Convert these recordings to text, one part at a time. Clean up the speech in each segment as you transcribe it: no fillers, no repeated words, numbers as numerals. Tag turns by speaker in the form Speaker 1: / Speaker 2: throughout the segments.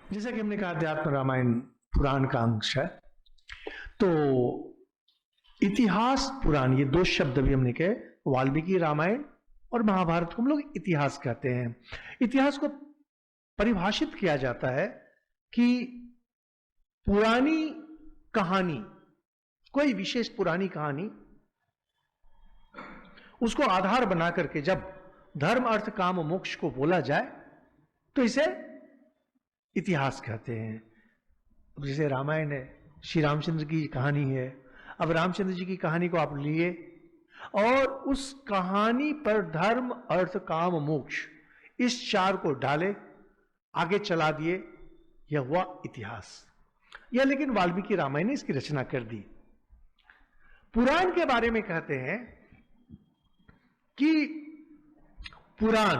Speaker 1: जैसा कि हमने कहा अध्यात्म रामायण पुराण का अंश है, तो इतिहास पुराण ये दो शब्द भी हमने कहे, वाल्मीकि रामायण और महाभारत को हम लोग इतिहास कहते हैं। इतिहास को परिभाषित किया जाता है कि पुरानी कहानी, कोई विशेष पुरानी कहानी, उसको आधार बना करके जब धर्म अर्थ काम मोक्ष को बोला जाए तो इसे इतिहास कहते हैं। जैसे रामायण है, श्री रामचंद्र की कहानी है। अब रामचंद्र जी की कहानी को आप लिए और उस कहानी पर धर्म अर्थ काम मोक्ष इस चार को डाले, आगे चला दिए, यह हुआ इतिहास। यह लेकिन वाल्मीकि रामायण ने इसकी रचना कर दी। पुराण के बारे में कहते हैं कि पुराण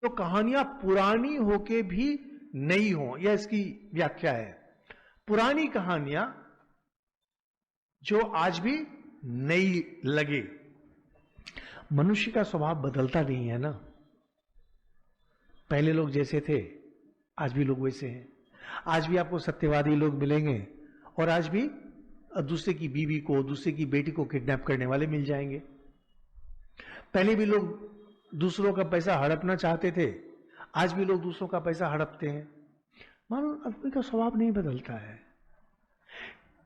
Speaker 1: तो कहानियां पुरानी होके भी नई हो, यह इसकी व्याख्या है। पुरानी कहानियां जो आज भी नई लगे। मनुष्य का स्वभाव बदलता नहीं है ना। पहले लोग जैसे थे आज भी लोग वैसे हैं। आज भी आपको सत्यवादी लोग मिलेंगे और आज भी दूसरे की बीवी को, दूसरे की बेटी को किडनैप करने वाले मिल जाएंगे। पहले भी लोग दूसरों का पैसा हड़पना चाहते थे, आज भी लोग दूसरों का पैसा हड़पते हैं। मानो आदमी का स्वभाव नहीं बदलता है।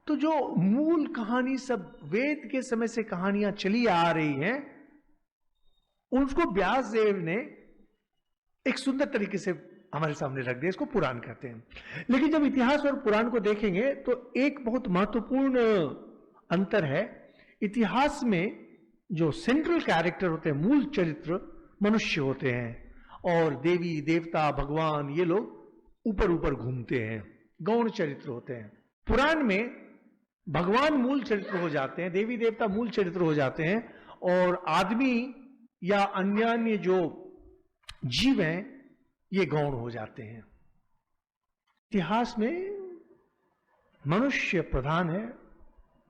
Speaker 1: तो जो मूल कहानी सब वेद के समय से कहानियां चली आ रही हैं, उसको व्यास देव ने एक सुंदर तरीके से हमारे सामने रख दिया। इसको पुराण कहते हैं। लेकिन जब इतिहास और पुराण को देखेंगे तो एक बहुत महत्वपूर्ण अंतर है। इतिहास में जो सेंट्रल कैरेक्टर होते हैं, मूल चरित्र मनुष्य होते हैं और देवी देवता भगवान ये लोग ऊपर ऊपर घूमते हैं, गौण चरित्र होते हैं। पुराण में भगवान मूल चरित्र हो जाते हैं, देवी देवता मूल चरित्र हो जाते हैं और आदमी या अन्य जो जीव हैं ये गौण हो जाते हैं। इतिहास में मनुष्य प्रधान है,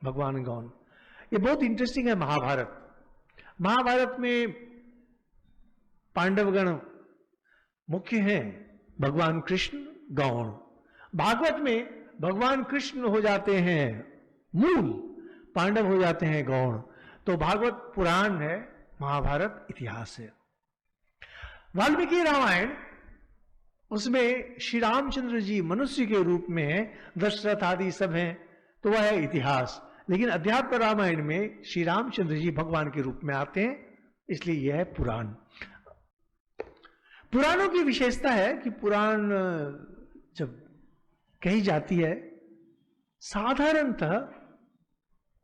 Speaker 1: भगवान गौण। ये बहुत इंटरेस्टिंग है। महाभारत में पांडवगण मुख्य हैं, भगवान कृष्ण गौण। भागवत में भगवान कृष्ण हो जाते हैं मूल, पांडव हो जाते हैं गौण। तो भागवत पुराण है, महाभारत इतिहास है। वाल्मीकि रामायण, उसमें श्री रामचंद्र जी मनुष्य के रूप में है, दशरथ आदि सब हैं, तो वह है इतिहास। लेकिन अध्यात्म रामायण में श्री रामचंद्र जी भगवान के रूप में आते हैं, इसलिए यह है पुराण। पुराणों की विशेषता है कि पुराण जब कही जाती है, साधारणतः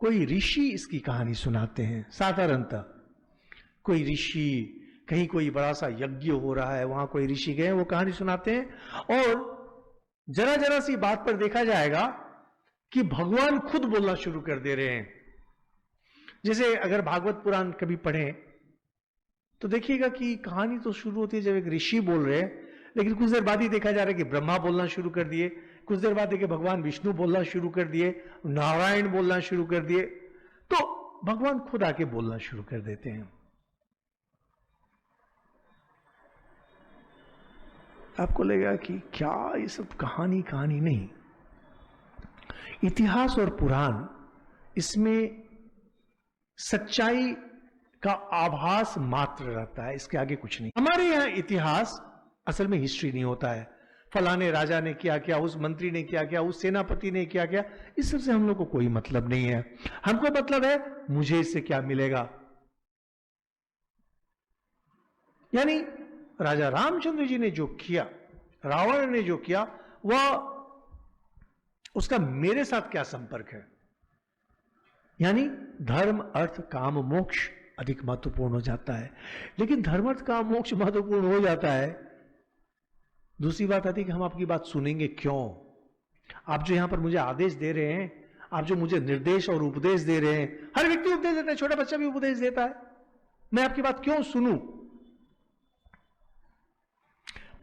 Speaker 1: कोई ऋषि इसकी कहानी सुनाते हैं। साधारणतः कोई ऋषि, कहीं कोई बड़ा सा यज्ञ हो रहा है, वहां कोई ऋषि गए, वो कहानी सुनाते हैं। और जरा जरा सी बात पर देखा जाएगा कि भगवान खुद बोलना शुरू कर दे रहे हैं। जैसे अगर भागवत पुराण कभी पढ़ें तो देखिएगा कि कहानी तो शुरू होती है जब एक ऋषि बोल रहे हैं, लेकिन कुछ देर बाद ही देखा जा रहा है कि ब्रह्मा बोलना शुरू कर दिए, कुछ देर बाद देखिए भगवान विष्णु बोलना शुरू कर दिए, नारायण बोलना शुरू कर दिए, तो भगवान खुद आके बोलना शुरू कर देते हैं। आपको लगेगा कि क्या ये सब कहानी नहीं। इतिहास और पुराण, इसमें सच्चाई का आभास मात्र रहता है, इसके आगे कुछ नहीं। हमारे यहां इतिहास असल में हिस्ट्री नहीं होता है। फलाने राजा ने क्या किया, उस मंत्री ने क्या किया, उस सेनापति ने क्या किया, इस सब से हम लोग को कोई मतलब नहीं है। हमको मतलब है मुझे इससे क्या मिलेगा। यानी राजा रामचंद्र जी ने जो किया, रावण ने जो किया, वह उसका मेरे साथ क्या संपर्क है। यानी धर्म अर्थ काम मोक्ष अधिक महत्वपूर्ण हो जाता है। लेकिन धर्म अर्थ काम मोक्ष महत्वपूर्ण हो जाता है, दूसरी बात आती है कि हम आपकी बात सुनेंगे क्यों। आप जो यहां पर मुझे आदेश दे रहे हैं, आप जो मुझे निर्देश और उपदेश दे रहे हैं, हर व्यक्ति उपदेश देता है, छोटा बच्चा भी उपदेश देता है, मैं आपकी बात क्यों सुनूं।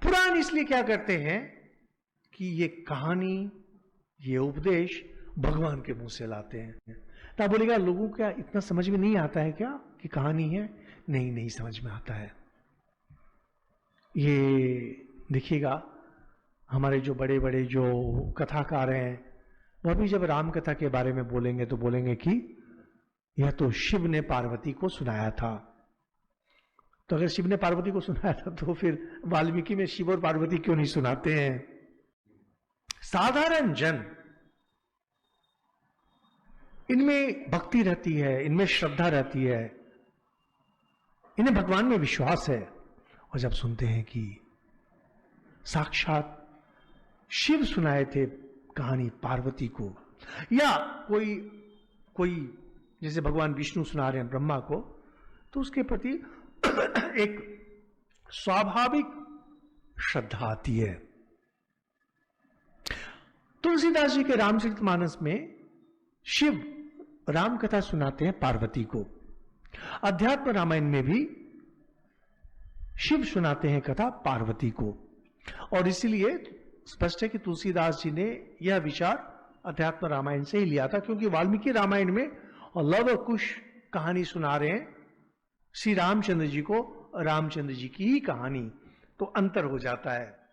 Speaker 1: पुराण इसलिए क्या करते हैं कि ये कहानी, ये उपदेश भगवान के मुंह से लाते हैं। तो आप बोलेगा लोगों क्या इतना समझ में नहीं आता है क्या कि कहानी है? नहीं समझ में आता है। ये देखिएगा हमारे जो बड़े बड़े जो कथाकार हैं वह भी जब राम कथा के बारे में बोलेंगे तो बोलेंगे कि यह तो शिव ने पार्वती को सुनाया था। तो अगर शिव ने पार्वती को सुनाया था तो फिर वाल्मीकि में शिव और पार्वती क्यों नहीं सुनाते हैं? साधारण जन, इनमें भक्ति रहती है, इनमें श्रद्धा रहती है, इन्हें भगवान में विश्वास है, और जब सुनते हैं कि साक्षात शिव सुनाए थे कहानी पार्वती को, या कोई जैसे भगवान विष्णु सुना रहे हैं ब्रह्मा को, तो उसके प्रति एक स्वाभाविक श्रद्धा आती है। तुलसीदास जी के रामचरितमानस में शिव राम कथा सुनाते हैं पार्वती को। अध्यात्म रामायण में भी शिव सुनाते हैं कथा पार्वती को, और इसीलिए स्पष्ट है कि तुलसीदास जी ने यह विचार अध्यात्म रामायण से ही लिया था, क्योंकि वाल्मीकि रामायण में लव और कुश कहानी सुना रहे हैं श्री रामचंद्र जी को, रामचंद्र जी की ही कहानी, तो अंतर हो जाता है।